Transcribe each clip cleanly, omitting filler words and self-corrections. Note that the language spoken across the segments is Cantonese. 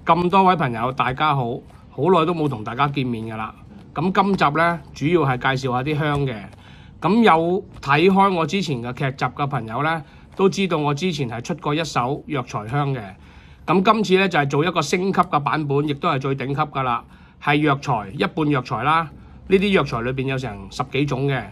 咁多位朋友，大家好，好耐都冇同大家見面㗎啦。咁今集呢，主要係介紹下啲香嘅。咁有睇開我之前嘅劇集嘅朋友呢，都知道我之前係出過一手藥材香嘅。咁今次呢，就係做一個升級嘅版本，亦都係最頂級㗎啦。係藥材一半藥材啦，呢啲藥材裏邊有成10幾種嘅，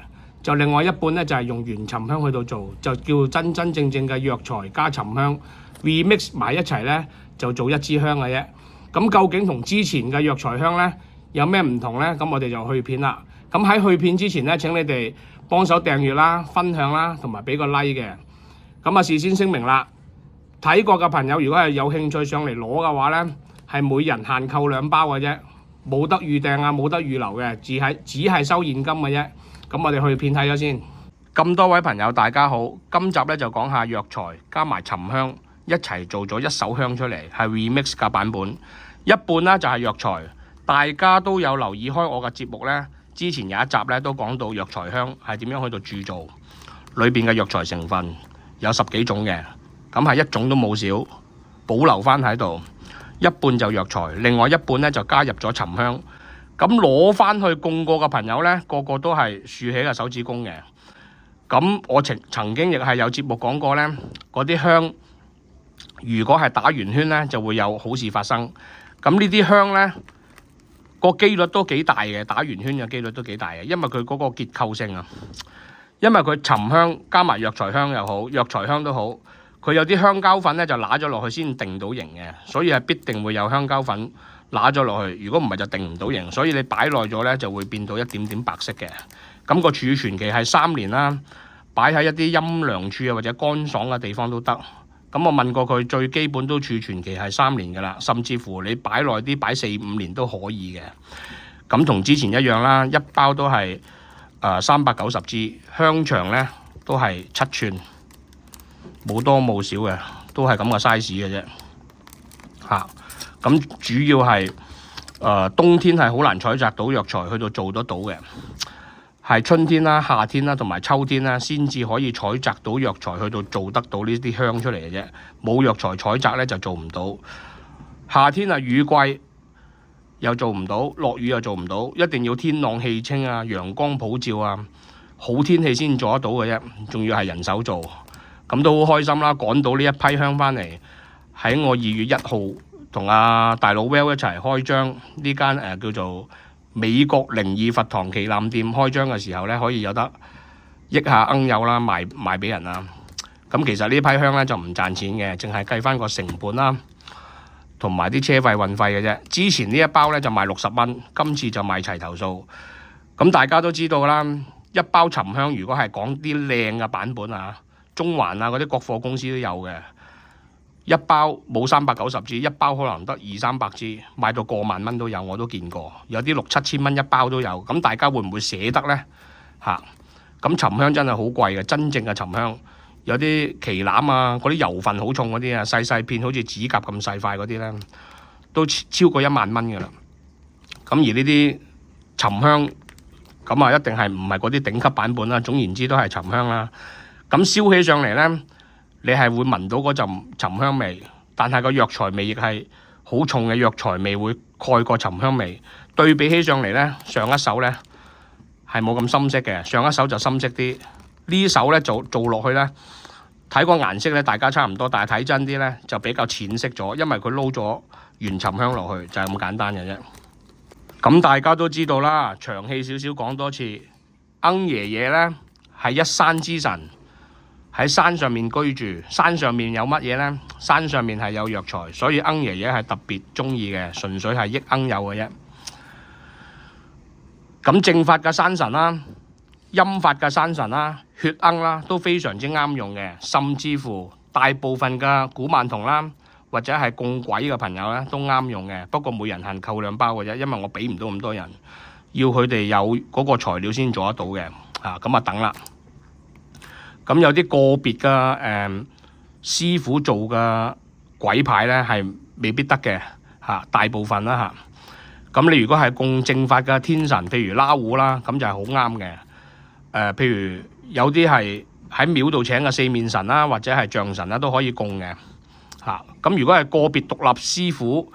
就另外一半呢，就係用原沉香去到做，就叫真真正正嘅藥材加沉香 remix 埋一齊呢，就做一支香嘅啫。咁究竟同之前嘅藥材香呢有咩唔同呢？咁我哋就去片啦。咁喺去片之前呢，請你哋幫手訂閱啦、分享啦，同埋俾個 like 嘅。咁啊，事先聲明啦，睇過嘅朋友如果係有興趣上嚟攞嘅話呢，係每人限購2包嘅啫，冇得預訂啊，冇得預留嘅，只係收現金嘅啫。咁我哋去片睇咗先。咁多位朋友大家好，今集呢就講下藥材加埋沉香一齊做咗一手香出嚟，係 remix 嘅版本。一半呢就係藥材，大家都有留意開我嘅節目呢，之前有一集呢都講到藥材香係點樣去到鑄造，裏邊嘅藥材成分有10幾種嘅，咁係一種都冇少，保留翻喺度。一半就藥材，另外一半呢就加入咗沉香。咁攞翻去供過嘅朋友呢，個個都係豎起個手指公嘅。咁我曾經亦係有節目講過呢，嗰啲香如果係打圓圈呢，就會有好事發生。咁呢啲香呢，個機率都幾大嘅，打圓圈嘅機率都幾大嘅，因為佢嗰個結構性啊，因為佢沉香加埋藥材香又好，藥材香都好，佢有啲香膠粉呢就揦咗落去先定到型嘅，所以係必定會有香膠粉揦咗落去，如果唔係就定唔到型，所以你擺耐咗呢就會變到一點點白色嘅。咁個儲存期係3年啦，擺喺一啲陰涼處啊或者乾爽嘅地方都得。咁我問過佢，最基本都儲存期係3年㗎啦，甚至乎你擺耐啲，擺4、5年都可以嘅。咁同之前一樣啦，一包都係390支，香長呢都係7寸，冇多冇少嘅，都係咁嘅 size 嘅啫。咁主要係冬天係好難採摘到藥材去到做得到嘅，係春天啦、夏天啦同埋秋天啦先至可以採摘到藥材去到做得到呢啲香出嚟嘅啫。冇藥材採摘呢就做唔到。夏天啊，雨季又做唔到，落雨又做唔到，一定要天朗氣清啊、陽光普照啊，好天氣先做得到嘅啫。仲要係人手做，咁都好開心啦！趕到呢一批香返嚟，喺我2月1號同阿大佬 Well 一齊開張呢間叫做美國靈異佛堂旗艦店開張嘅時候呢，可以有得益下恩友啦，賣俾人啦。咁其實呢批香呢就唔賺錢嘅，淨係計翻個成本啦，同埋啲車費運費嘅啫。之前呢一包呢就賣60蚊，今次就賣齊頭數。咁大家都知道啦，一包沉香如果係講啲靚嘅版本啊，中環啊嗰啲國貨公司都有嘅。一包冇390支，一包可能得200-300支，賣到過萬蚊都有，我都見過。有啲6-7千蚊一包都有。咁大家會唔會捨得呢？咁沉香真係好貴嘅，真正嘅沉香有啲旗欖啊，嗰啲油份好重嗰啲啊，細細片好似指甲咁細塊嗰啲呢，都超過1萬蚊㗎啦。咁而呢啲沉香咁啊，一定係唔係嗰啲頂級版本啦。總言之都係沉香啦。咁燒起上嚟呢，你係會聞到嗰陣沉香味，但係個藥材味亦係好重嘅，藥材味會蓋過沉香味。對比起上嚟呢，上一手呢係冇咁深色嘅，上一手就深色啲。呢手呢做落去呢，睇個顏色呢大家差唔多，但係睇真啲呢就比較淺色咗，因為佢撈咗原沉香落去，就係咁簡單嘅啫。咁大家都知道啦，長氣少少講多次，罌爺爺呢係一山之神。喺山上面居住，山上面有乜嘢呢？山上面係有藥材，所以罌爺爺係特別中意嘅，純粹係益罌友嘅啫。咁正法嘅山神啦，陰法嘅山神啦，血罌啦都非常之啱用嘅，甚至乎大部分嘅古曼童啦，或者係供鬼嘅朋友咧都啱用嘅。不過每人限購2包嘅啫，因為我俾唔到咁多人，要佢哋有嗰個材料先做得到嘅。咁啊等啦。咁有啲個別嘅師傅做嘅鬼牌呢係未必得嘅，大部分啦。咁你如果係供正法嘅天神，譬如拉胡啦，咁就係好啱嘅。譬如有啲係喺廟度請嘅四面神啦，或者係象神啦，都可以供嘅。咁如果係個別獨立師傅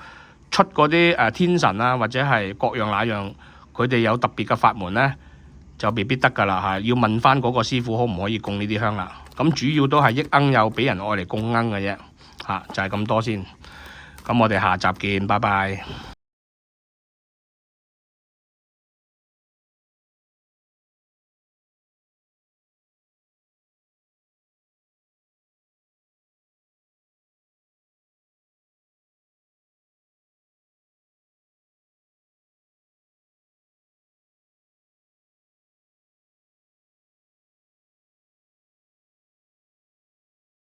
出嗰啲天神啊，或者係各樣那樣，佢哋有特別嘅法門咧，就未必得㗎啦嚇。要問翻嗰個師傅可唔可以供呢啲香啦。咁主要都係益罌友俾人愛嚟供罌嘅啫嚇，就係咁多先。咁我哋下集見，拜拜。